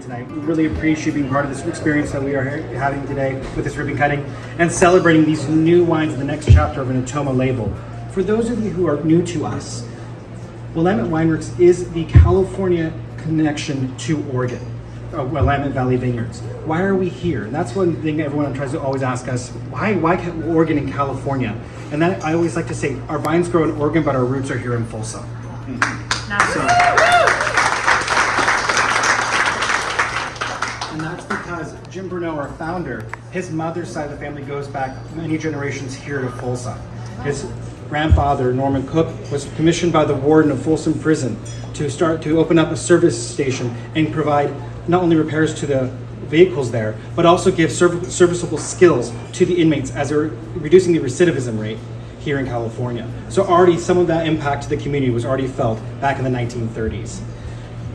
tonight. We really appreciate being part of this experience that we are having today with this ribbon cutting and celebrating these new wines in the next chapter of an Natoma label. For those of you who are new to us, Willamette Wineworks is the California connection to Oregon, Willamette Valley Vineyards. Why are we here? And that's one thing everyone tries to always ask us, why Oregon and California? And that I always like to say, our vines grow in Oregon, but our roots are here in Folsom. And that's because Jim Bruneau, our founder, his mother's side of the family goes back many generations here to Folsom. His grandfather, Norman Cook, was commissioned by the warden of Folsom Prison to open up a service station and provide not only repairs to the vehicles there, but also give serviceable skills to the inmates as they're reducing the recidivism rate here in California. So already some of that impact to the community was already felt back in the 1930s.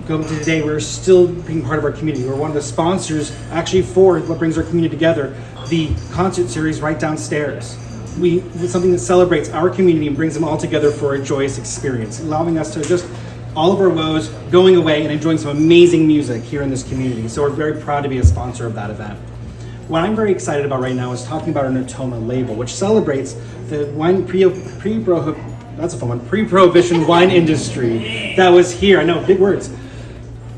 Going to today, we're still being part of our community. We're one of the sponsors actually for what brings our community together, the concert series right downstairs. It's something that celebrates our community and brings them all together for a joyous experience, allowing us to just all of our woes going away and enjoying some amazing music here in this community. So we're very proud to be a sponsor of that event. What I'm very excited about right now is talking about our Natoma label, which celebrates the wine pre-prohibition wine industry that was here. I know, big words.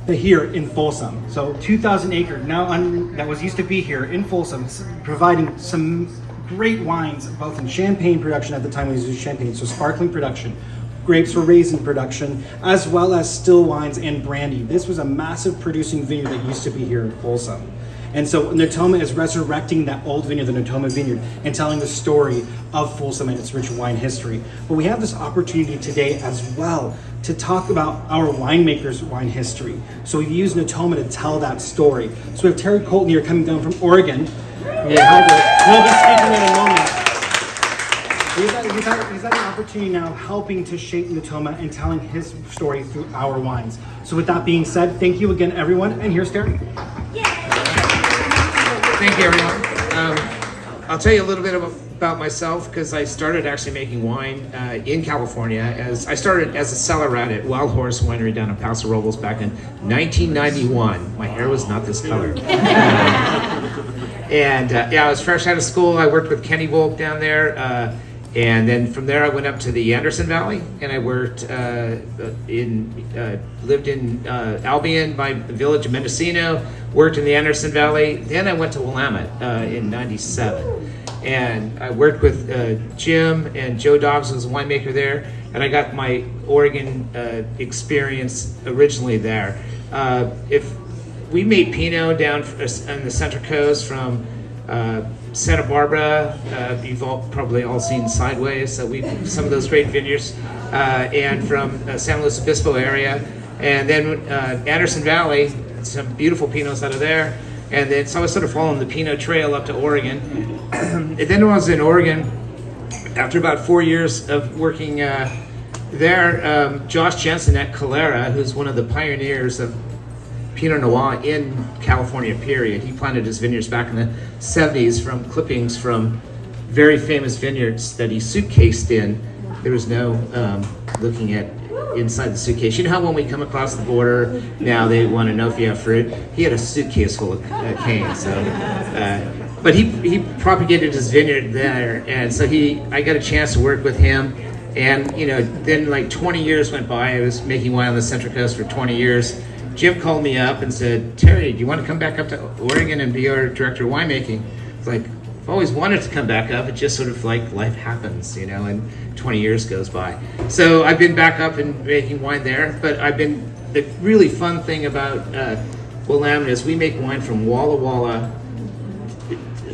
Here in Folsom. So 2,000 acre that was used to be here in Folsom, providing some great wines, both in champagne production at the time we used champagne, so sparkling production, grapes for raisin production, as well as still wines and brandy. This was a massive producing vineyard that used to be here in Folsom. And so Natoma is resurrecting that old vineyard, the Natoma vineyard, and telling the story of Folsom and its rich wine history. But we have this opportunity today as well to talk about our winemakers' wine history. So we've used Natoma to tell that story. So we have Terry Colton here coming down from Oregon. He'll be speaking in a moment. He's had an opportunity now helping to shape Natoma and telling his story through our wines. So with that being said, thank you again, everyone. And here's Terry. Thank you, everyone. I'll tell you a little bit about myself because I started actually making wine in California. I started as a cellar rat at Wild Horse Winery down in Paso Robles back in 1991. My hair was not this color. I was fresh out of school. I worked with Kenny Wolk down there. And then from there I went up to the Anderson Valley and I worked lived in Albion, my village of Mendocino, worked in the Anderson Valley. Then I went to Willamette in 97. And I worked with Jim and Joe Dobbs, who was a winemaker there. And I got my Oregon experience originally there. If we made Pinot down on the Central Coast from Santa Barbara, you've probably all seen Sideways, so some of those great vineyards, and from San Luis Obispo area, and then Anderson Valley, some beautiful Pinots out of there, and then so I was sort of following the Pinot Trail up to Oregon. And then when I was in Oregon, after about 4 years of working there, Josh Jensen at Calera, who's one of the pioneers of Pinot Noir in California, period. He planted his vineyards back in the 70s from clippings from very famous vineyards that he suitcased in. There was no looking at inside the suitcase. You know how when we come across the border, now they want to know if you have fruit? He had a suitcase full of canes. So, but he propagated his vineyard there, and so I got a chance to work with him. And then like 20 years went by. I was making wine on the Central Coast for 20 years. Jim called me up and said, "Terry, do you want to come back up to Oregon and be our director of winemaking?" It's like, I've always wanted to come back up. It just sort of like life happens, and 20 years goes by. So I've been back up and making wine there, but the really fun thing about Willamette is we make wine from Walla Walla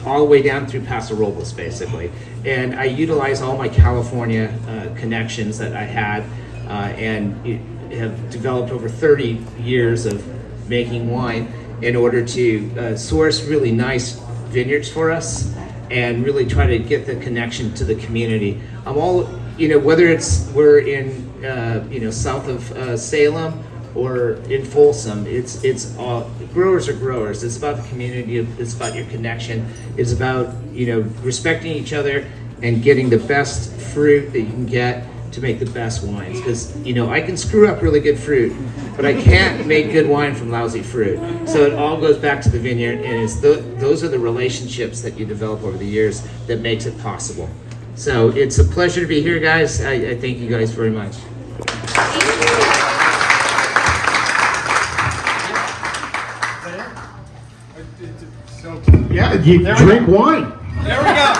all the way down through Paso Robles, basically. And I utilize all my California connections that I had and have developed over 30 years of making wine in order to source really nice vineyards for us and really try to get the connection to the community. I'm all, whether we're in, south of Salem or in Folsom, it's all, growers are growers. It's about the community, it's about your connection. It's about, respecting each other and getting the best fruit that you can get to make the best wines, because I can screw up really good fruit, but I can't make good wine from lousy fruit. So it all goes back to the vineyard, and those are the relationships that you develop over the years that makes it possible. So it's a pleasure to be here, guys. I thank you guys very much. Yeah, you drink wine. There we go.